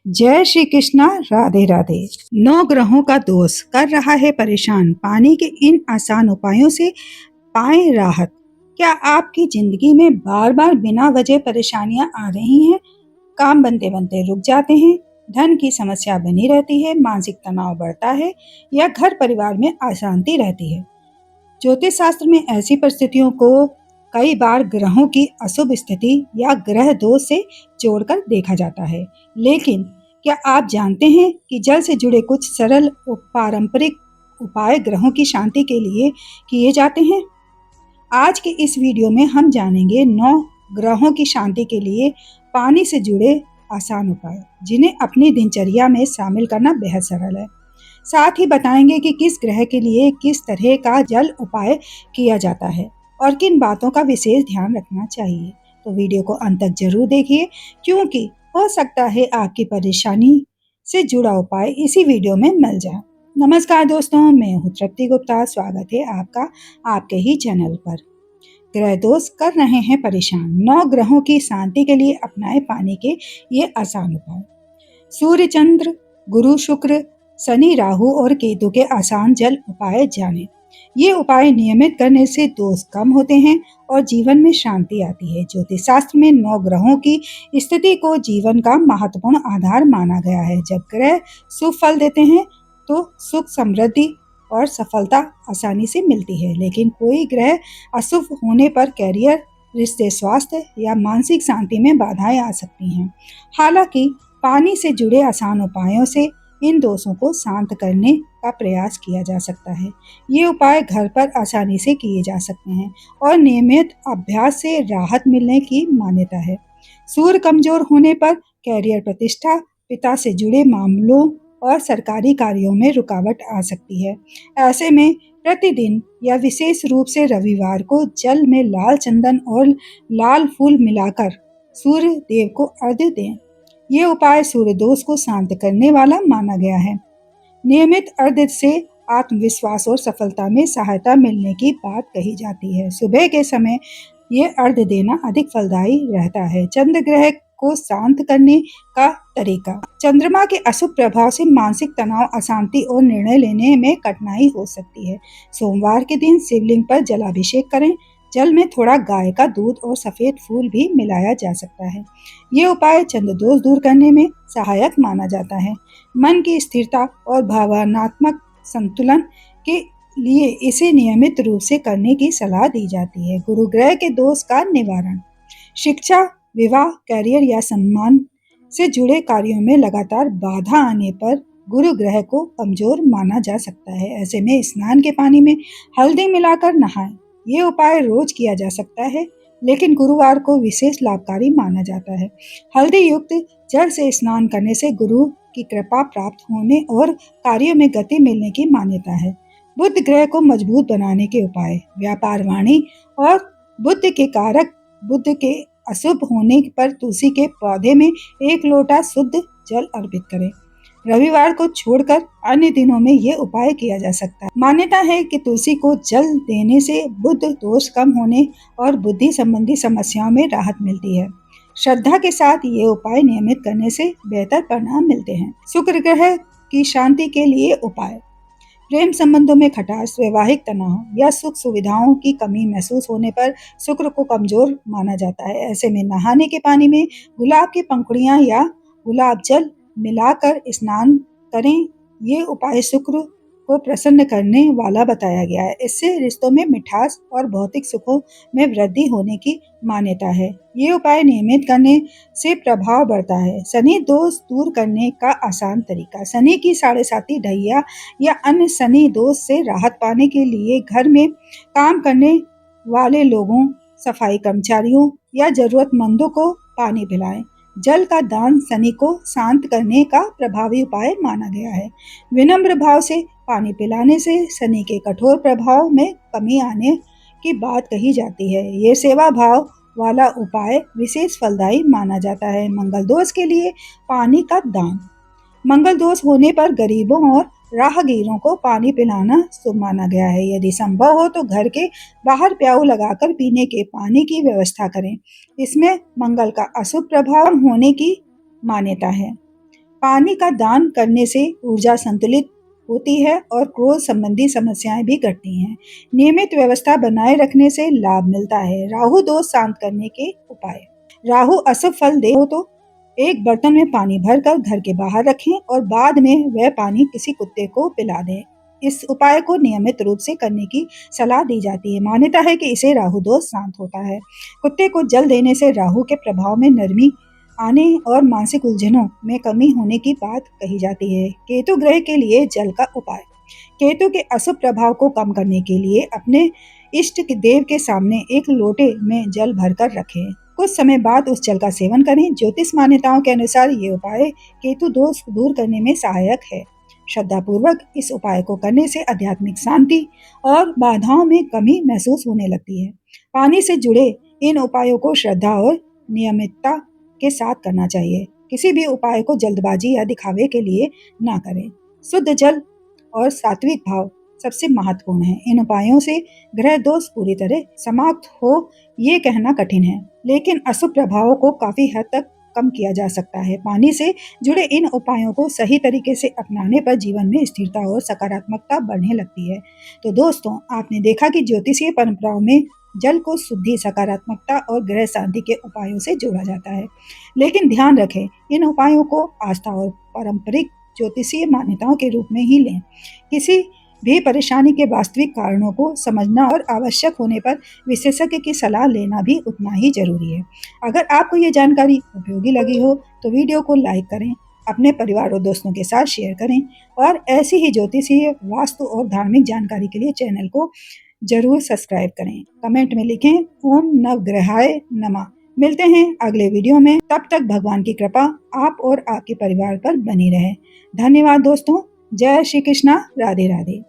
जय श्री कृष्णा। राधे राधे। 9 ग्रहों का दोष कर रहा है परेशान, पानी के इन आसान उपायों से पाएं राहत। क्या आपकी जिंदगी में बार बार बिना वजह परेशानियां आ रही हैं? काम बनते बनते रुक जाते हैं, धन की समस्या बनी रहती है, मानसिक तनाव बढ़ता है या घर परिवार में अशांति रहती है? ज्योतिष शास्त्र में ऐसी परिस्थितियों को कई बार ग्रहों की अशुभ स्थिति या ग्रह दोष से जोड़कर देखा जाता है। लेकिन क्या आप जानते हैं कि जल से जुड़े कुछ सरल और पारंपरिक उपाय ग्रहों की शांति के लिए किए जाते हैं? आज के इस वीडियो में हम जानेंगे 9 ग्रहों की शांति के लिए पानी से जुड़े आसान उपाय, जिन्हें अपनी दिनचर्या में शामिल करना बेहद सरल है। साथ ही बताएंगे कि किस ग्रह के लिए किस तरह का जल उपाय किया जाता है और किन बातों का विशेष ध्यान रखना चाहिए। तो वीडियो को अंत तक जरूर देखिए, क्योंकि हो सकता है आपकी परेशानी से जुड़ा उपाय इसी वीडियो में मिल जाए। नमस्कार दोस्तों, मैं हूँ तृप्ति गुप्ता। स्वागत है आपका आपके ही चैनल पर। ग्रह दोष कर रहे हैं परेशान, 9 ग्रहों की शांति के लिए अपनाए पानी के ये आसान उपाय। सूर्य, चंद्र, गुरु, शुक्र, शनि, राहु और केतु के आसान जल उपाय जानें। ये उपाय नियमित करने से दोष कम होते हैं और जीवन में शांति आती है। ज्योतिष शास्त्र में 9 ग्रहों की स्थिति को जीवन का महत्वपूर्ण आधार माना गया है। जब ग्रह शुभ फल देते हैं तो सुख, समृद्धि और सफलता आसानी से मिलती है, लेकिन कोई ग्रह अशुभ होने पर कैरियर, रिश्ते, स्वास्थ्य या मानसिक शांति में बाधाएं आ सकती हैं। हालांकि पानी से जुड़े आसान उपायों से इन दोषों को शांत करने का प्रयास किया जा सकता है। ये उपाय घर पर आसानी से किए जा सकते हैं और नियमित अभ्यास से राहत मिलने की मान्यता है। सूर्य कमजोर होने पर कैरियर, प्रतिष्ठा, पिता से जुड़े मामलों और सरकारी कार्यों में रुकावट आ सकती है। ऐसे में प्रतिदिन या विशेष रूप से रविवार को जल में लाल चंदन और लाल फूल मिलाकर सूर्य देव को अर्घ्य दें। ये उपाय सूर्य दोष को शांत करने वाला माना गया है। नियमित अर्घ्य से आत्मविश्वास और सफलता में सहायता मिलने की बात कही जाती है। सुबह के समय ये अर्घ्य देना अधिक फलदायी रहता है। चंद्र ग्रह को शांत करने का तरीका। चंद्रमा के अशुभ प्रभाव से मानसिक तनाव, अशांति और निर्णय लेने में कठिनाई हो सकती है। सोमवार के दिन शिवलिंग पर जलाभिषेक करें। जल में थोड़ा गाय का दूध और सफेद फूल भी मिलाया जा सकता है। ये उपाय चंद्र दोष दूर करने में सहायक माना जाता है। मन की स्थिरता और भावनात्मक संतुलन के लिए इसे नियमित रूप से करने की सलाह दी जाती है। गुरु ग्रह के दोष का निवारण। शिक्षा, विवाह, कैरियर या सम्मान से जुड़े कार्यों में लगातार बाधा आने पर गुरु ग्रह को कमजोर माना जा सकता है। ऐसे में स्नान के पानी में हल्दी मिलाकर नहाएं। ये उपाय रोज किया जा सकता है, लेकिन गुरुवार को विशेष लाभकारी माना जाता है। हल्दी युक्त जल से स्नान करने से गुरु की कृपा प्राप्त होने और कार्यों में गति मिलने की मान्यता है। बुध ग्रह को मजबूत बनाने के उपाय। व्यापार, वाणी और बुद्ध के कारक बुद्ध के अशुभ होने पर तुलसी के पौधे में 1 लोटा शुद्ध जल अर्पित करें। रविवार को छोड़कर अन्य दिनों में ये उपाय किया जा सकता है। मान्यता है कि तुलसी को जल देने से बुद्ध दोष कम होने और बुद्धि संबंधी समस्याओं में राहत मिलती है। श्रद्धा के साथ ये उपाय नियमित करने से बेहतर परिणाम मिलते हैं। शुक्र ग्रह की शांति के लिए उपाय। प्रेम संबंधों में खटास, वैवाहिक तनाव या सुख सुविधाओं की कमी महसूस होने पर शुक्र को कमजोर माना जाता है। ऐसे में नहाने के पानी में गुलाब की पंखुड़ियां या गुलाब जल मिलाकर स्नान करें। ये उपाय शुक्र को प्रसन्न करने वाला बताया गया है। इससे रिश्तों में मिठास और भौतिक सुखों में वृद्धि होने की मान्यता है। ये उपाय नियमित करने से प्रभाव बढ़ता है। शनि दोष दूर करने का आसान तरीका। शनि की 7.5 ढैया या अन्य शनि दोष से राहत पाने के लिए घर में काम करने वाले लोगों, सफाई कर्मचारियों या जरूरतमंदों को पानी पिलाएं। जल का दान शनि को शांत करने का प्रभावी उपाय माना गया है। विनम्र भाव से पानी पिलाने से शनि के कठोर प्रभाव में कमी आने की बात कही जाती है। ये सेवा भाव वाला उपाय विशेष फलदायी माना जाता है। मंगल दोष के लिए पानी का दान। मंगल दोष होने पर गरीबों और राहगीरों को पानी पिलाना शुभ माना गया है। यदि संभव हो तो घर के बाहर प्याऊ लगाकर पीने के पानी की व्यवस्था करें। इसमें मंगल का अशुभ प्रभाव होने की मान्यता है। पानी का दान करने से ऊर्जा संतुलित होती है और क्रोध संबंधी समस्याएं भी घटती हैं। नियमित व्यवस्था बनाए रखने से लाभ मिलता है। राहु दोष शांत करने के उपाय। राहु अशुभ फल दे हो तो एक बर्तन में पानी भरकर घर के बाहर रखें और बाद में वह पानी किसी कुत्ते को पिला दें। इस उपाय को नियमित रूप से करने की सलाह दी जाती है। मान्यता है कि इससे राहु दोष शांत होता है। कुत्ते को जल देने से राहु के प्रभाव में नरमी आने और मानसिक उलझनों में कमी होने की बात कही जाती है। केतु ग्रह के लिए जल का उपाय। केतु के अशुभ प्रभाव को कम करने के लिए अपने इष्ट देव के सामने एक लोटे में जल भरकर रखें। कुछ समय बाद उस जल का सेवन करें। ज्योतिष मान्यताओं के अनुसार ये उपाय केतु दोष दूर करने में सहायक है। श्रद्धा पूर्वक इस उपाय को करने से आध्यात्मिक शांति और बाधाओं में कमी महसूस होने लगती है। पानी से जुड़े इन उपायों को श्रद्धा और नियमितता के साथ करना चाहिए। किसी भी उपाय को जल्दबाजी या दिखावे के लिए ना करें। शुद्ध जल और सात्विक भाव सबसे महत्वपूर्ण है। इन उपायों से ग्रह दोष पूरी तरह समाप्त हो ये कहना कठिन है, लेकिन अशुभ प्रभावों को काफी हद तक कम किया जा सकता है। पानी से जुड़े इन उपायों को सही तरीके से अपनाने पर जीवन में स्थिरता और सकारात्मकता बढ़ने लगती है। तो दोस्तों, आपने देखा कि ज्योतिषीय परंपराओं में जल को शुद्धि, सकारात्मकता और ग्रह शांति के उपायों से जोड़ा जाता है। लेकिन ध्यान रखें, इन उपायों को आस्था और पारंपरिक ज्योतिषीय मान्यताओं के रूप में ही लें। किसी भी परेशानी के वास्तविक कारणों को समझना और आवश्यक होने पर विशेषज्ञ की सलाह लेना भी उतना ही जरूरी है। अगर आपको ये जानकारी उपयोगी लगी हो तो वीडियो को लाइक करें, अपने परिवार और दोस्तों के साथ शेयर करें और ऐसी ही ज्योतिषीय, वास्तु और धार्मिक जानकारी के लिए चैनल को जरूर सब्सक्राइब करें। कमेंट में लिखें ओम नवग्रहाय नमः। मिलते हैं अगले वीडियो में। तब तक भगवान की कृपा आप और आपके परिवार पर बनी रहे। धन्यवाद दोस्तों। जय श्री कृष्णा। राधे राधे।